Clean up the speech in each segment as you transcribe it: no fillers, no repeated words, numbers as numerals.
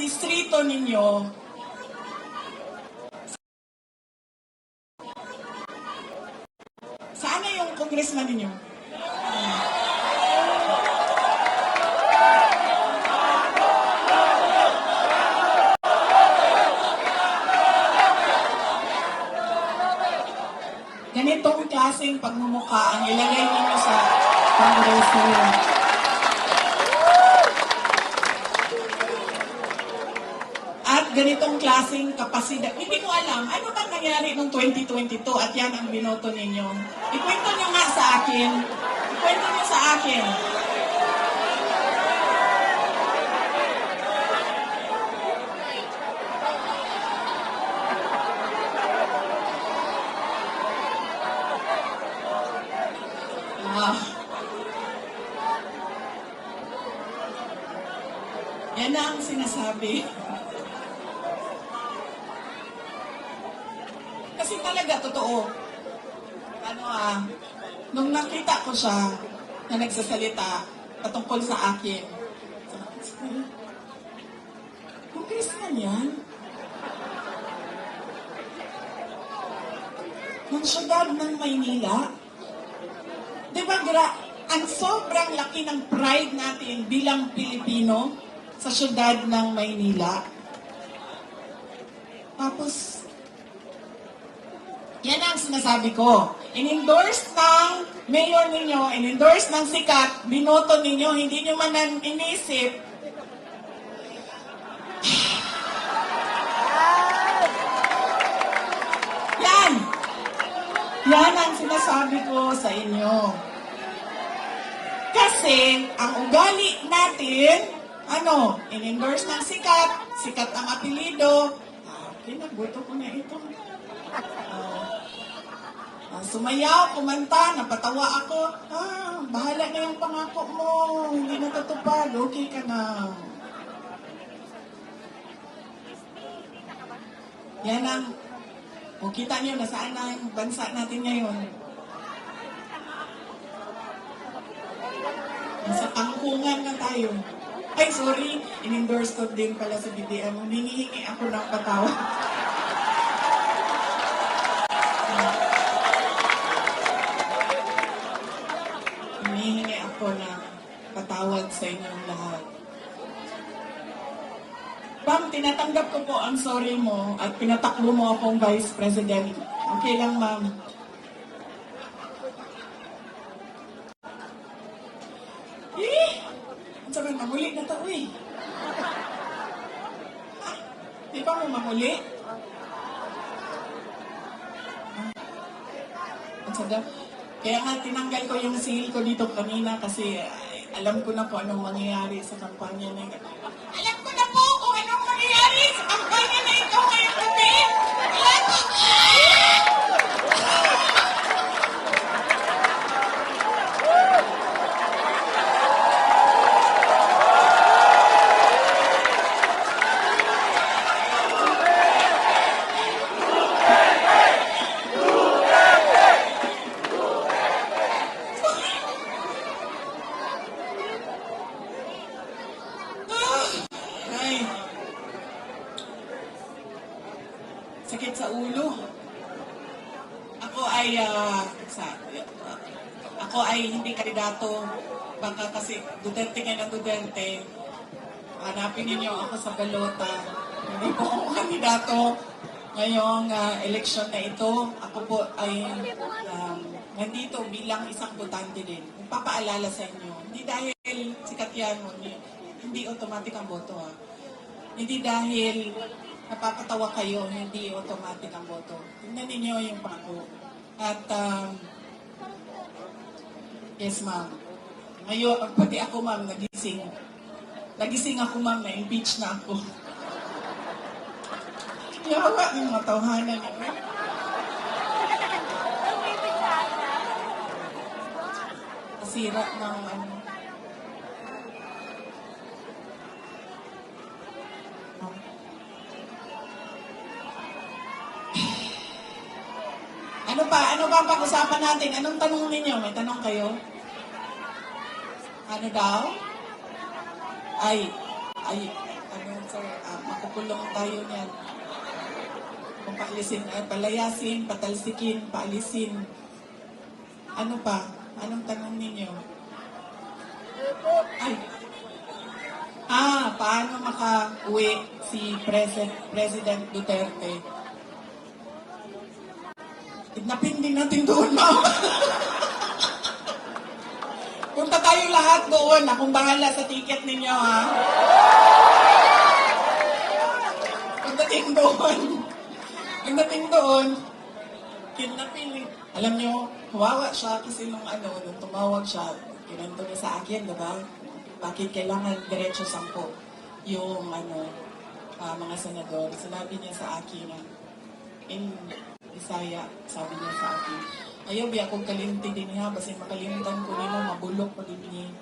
distrito ninyo, saan na yung congressman ninyo? Ganitong klaseng pagmumukha ang ilagay ninyo sa Kongreso. At ganitong klaseng kapasidad. Hindi ko alam, ano bang nangyari noong 2022 at yan ang binoto ninyo? Ikwento nyo nga sa akin. Ikwento nyo sa akin. Yan na ang sinasabi. Kasi talaga, totoo. Nung nakita ko siya na nagsasalita patungkol sa akin, congressman yan? Ng syudad ng Maynila? Diba, ang sobrang laki ng pride natin bilang Pilipino sa syudad ng Maynila. Tapos, yan ang sinasabi ko. In-endorse ng mayor ninyo, in-endorse ng sikat, binoto ninyo, hindi nyo man inisip. Yan! Yan ang sinasabi ko sa inyo. Kasi, ang ugali natin, in-endorse ng sikat, sikat ang apelido. Okay, nagboto ko na ito. Sumayaw, kumanta, napatawa ako. Bahala na yung pangako mo. Hindi natutupad. Okay ka na. Yan ang, kita niyo, nasaan na yung bansa natin ngayon. Nasa pangkungan na tayo. Ay, sorry, in-endorse ko din pala sa BBM. Hinihingi ako ng patawad. Hinihingi ako ng patawad sa inyong lahat. Ma'am, tinatanggap ko po ang sorry mo at pinatakbo mo akong Vice President. Okay lang, ma'am. Sabi, mamuli na ito, uy. Di ba mo mamuli? Kaya nga tinanggal ko yung seal ko dito kanina kasi alam ko na po anong mangyayari sa kampanya na ito. Alam ko na po kung anong mangyayari sa kampanya na ito ngayong gabi. Alam ko! Sakit sa ulo. Ako ay hindi kandidato. Baka kasi Duterte ngayon ang Duterte. Hanapin ninyo ako sa balota. Hindi po ako kandidato ngayong eleksyon na ito. Ako po ay nandito bilang isang botante din. Magpapaalala sa inyo. Hindi dahil sikat yan, hindi automatic ang boto. Hindi dahil napapatawa kayo, hindi automatic ang boto. Tingnan ninyo yung pako. At, yes ma'am. Ngayon, pati ako ma'am, nagising. Nagising ako ma'am, na-impeach na ako. Yawa ng mga tawhanan. Nasira ng Ano ba pag-usapan natin? Anong tanong ninyo? May tanong kayo? Ano daw? Ano sir? makulong tayo niyan. Kung paalisin, palayasin, patalsikin, paalisin. Ano pa? Anong tanong ninyo? Ay. Paano maka-uwi si President Duterte? Kidnapin din natin doon, ma'am. Punta tayo lahat doon. Akong bahala sa ticket ninyo, ha? Pagdating doon, kidnapin. Alam nyo, kawawa siya kasi nung tumawag siya, kinanto niya sa akin, diba? Bakit kailangan diretso 10 yung mga senador. Sinabi niya sa akin in Bisaya, sabi niya sa akin, ayaw biya akong kalimti din niya, basta makalimutan ko nila, mabulok pa din niya.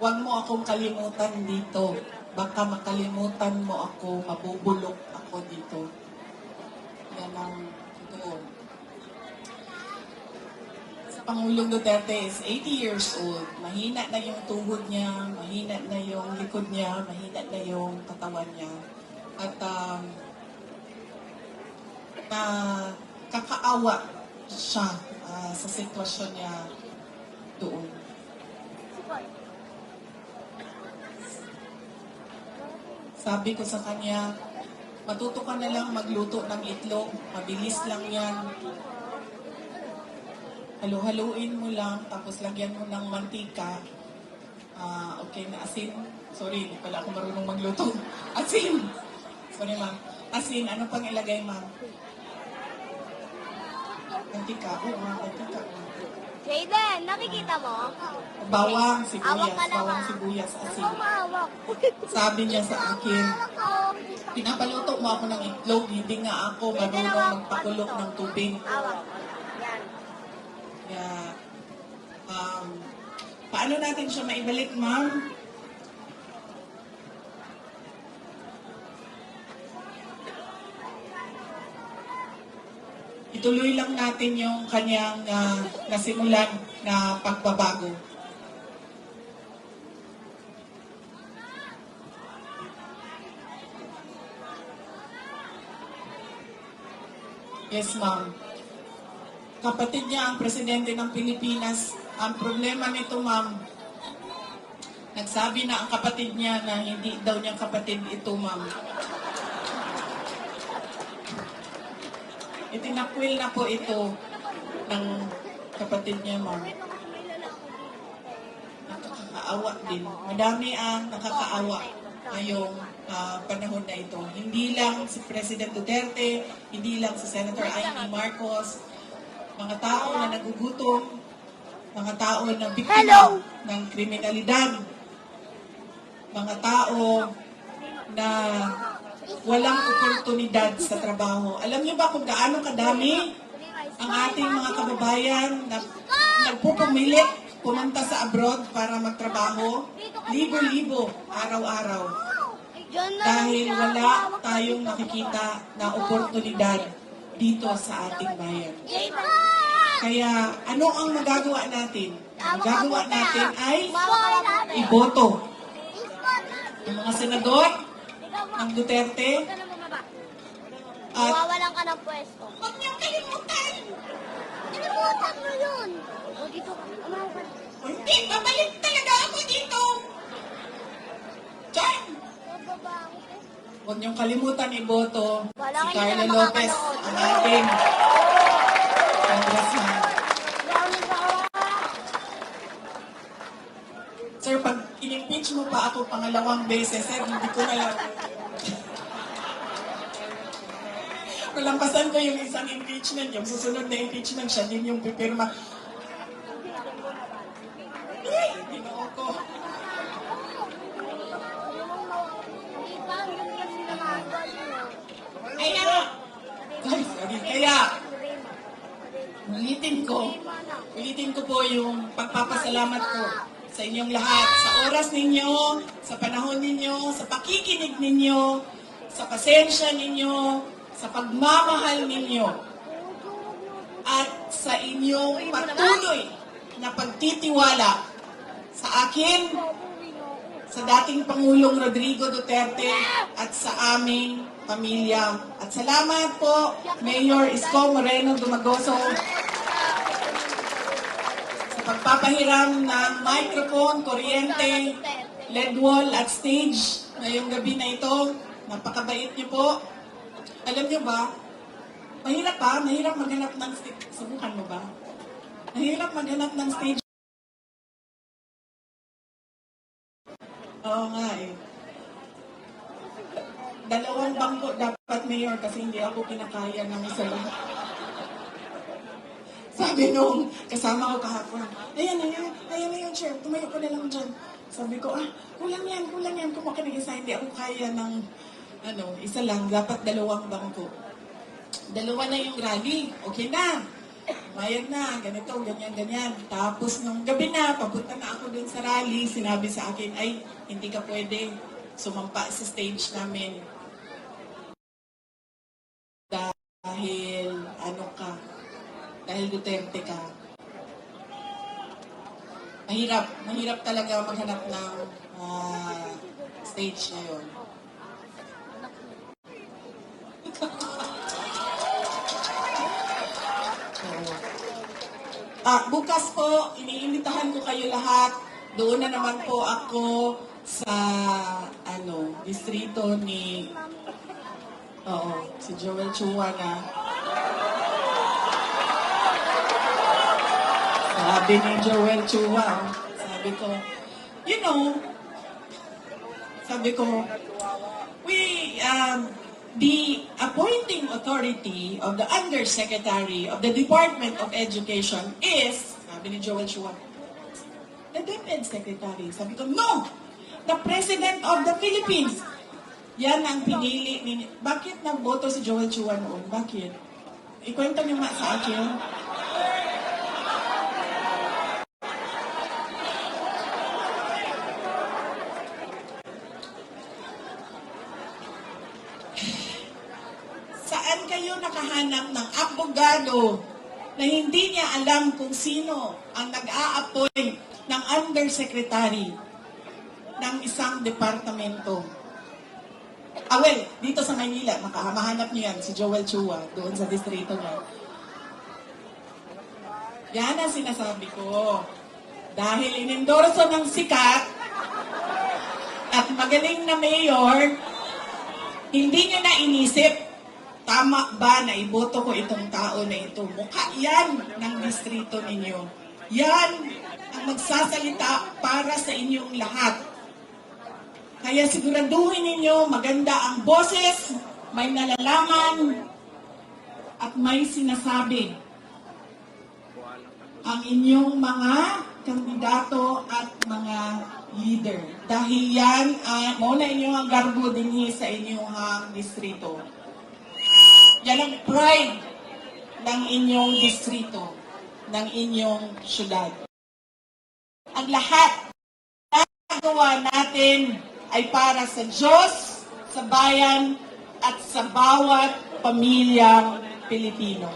Huwag mo akong kalimutan dito. Baka makalimutan mo ako, mabubulok ako dito. Yan ang totoo. Pangulong Duterte is 80 years old. Mahina na yung tuhod niya, mahina na yung likod niya, mahina na yung katawan niya. At kakaawa siya sa sitwasyon niya doon. Sabi ko sa kanya, matuto ka na lang magluto ng itlog, mabilis lang yan. Halu-haluin mo lang, tapos lagyan mo ng mantika. Okay na asin. Sorry, hindi pala ako marunong magluto. Asin! Sorry, ma'am. Asin, ano pang ilagay, ma'am? Mantika. Oo, mantika. Jayden, nakikita mo? Bawang, Awak ka sibuyas. lang, Bawang, ah. sibuyas, asin. Umawak. Sabi niya sa akin, Ako. pinapaluto mo ako ng itlog, hindi nga ako marunong magpakulok ng tubig. Awak. Yan. Kaya, paano natin siya maibalik, ma'am? Ituloy lang natin yung kanyang nasimulan na pagbabago. Yes, ma'am. Kapatid niya ang presidente ng Pilipinas. Ang problema nito, ma'am, nagsabi na ang kapatid niya na hindi daw niyang kapatid ito, ma'am. Itinakwil na po ito ng kapatid niya, ma'am. Nakakaawa din. Madami ang nakakaawa ngayong panahon na ito. Hindi lang si President Duterte, hindi lang si Senator Amy Marcos, mga tao na nagugutom, mga tao na biktima ng kriminalidad, mga tao na walang oportunidad sa trabaho. Alam niyo ba kung gaano kadami ang ating mga kababayan na nagpupumilit pumunta sa abroad para magtrabaho? Libo-libo, araw-araw. Dahil wala tayong nakikita na oportunidad dito sa ating bayan. Kaya ano ang magagawa natin? Ang magagawa natin ay iboto. Ang mga senador ng Duterte at Mawawalan ka ng pwesto. huwag niyong kalimutan! Kalimutan mo yun! O dito, umawa ka. Hindi, babalik talaga ako dito! Diyan! Bababa ako. Huwag niyong kalimutan iboto Wala si kayo Carla na Lopez, makakanood. ang ating congressman. Sir, pag in-impeach mo pa ako pangalawang beses, sir, hindi ko na lang. Nalampasan ko yung isang impeachment, yung susunod na impeachment, siya din yung pipirma. Ay, ginoo ko. Kaya, ulitin ko po yung pagpapasalamat ko sa inyong lahat, sa oras ninyo, sa panahon ninyo, sa pakikinig ninyo, sa pasensya ninyo, sa pagmamahal ninyo, at sa inyong patuloy na pagtitiwala sa akin sa dating Pangulong Rodrigo Duterte at sa aming pamilya. At salamat po, Mayor Isko Moreno Dumagoso, sa pagpapahiram ng microphone, kuryente, LED wall at stage ngayong gabi na ito. Napakabait niyo po. Alam niyo ba, mahirap maghanap ng stage. Subukan mo ba? Mahirap maghanap ng stage. Oo nga eh. 2 bangko dapat, Mayor, kasi hindi ako kinakaya ng isa lang. Sabi nung kasama ko kahapon, ayan na yun, Chair, tumayo ko na lang dyan. Sabi ko, kulang yan, kung makinig-isa, hindi ako kaya ng, isa lang, dapat 2 bangko. 2 na yung rally, okay na. Bayad na, ganito, ganyan. Tapos nung gabi na, papunta na ako dun sa rally, sinabi sa akin, ay, hindi ka pwede sumampa sa stage namin. Dahil, dahil Duterte ka. Mahirap talaga maghanap ng stage ngayon. Bukas po, iniimbitahan ko kayo lahat. Doon na naman po ako sa distrito ni si Joel Chua na. Sabi ni Joel Chua, sabi ko, the appointing authority of the Undersecretary of the Department of Education is, sabi ni Joel Chua, the DepEd Secretary. Sabi ko, no! The President of the Philippines. Yan ang pinili ni... Bakit nagboto si Joel Chua noon? Bakit? Ikwento niyo nga sa akin. Saan kayo nakahanap ng abogado na hindi niya alam kung sino ang nag-a-appoint ng undersecretary ng isang departamento? Dito sa Maynila, mahanap niyo yan, si Joel Chua, doon sa distrito niya. Yan ang sinasabi ko. Dahil inendorso ng sikat at magaling na mayor, hindi niyo na inisip, tama ba na iboto ko itong tao na ito? Mukha yan ng distrito ninyo. Yan ang magsasalita para sa inyong lahat. Kaya siguraduhin ninyo maganda ang boses, may nalalaman, at may sinasabi ang inyong mga kandidato at mga leader. Dahil yan, muna inyong ang garbo din sa inyong distrito. Yan ang pride ng inyong distrito, ng inyong syudad. Ang lahat na nagawa natin ay para sa Diyos, sa bayan, at sa bawat pamilyang Pilipino.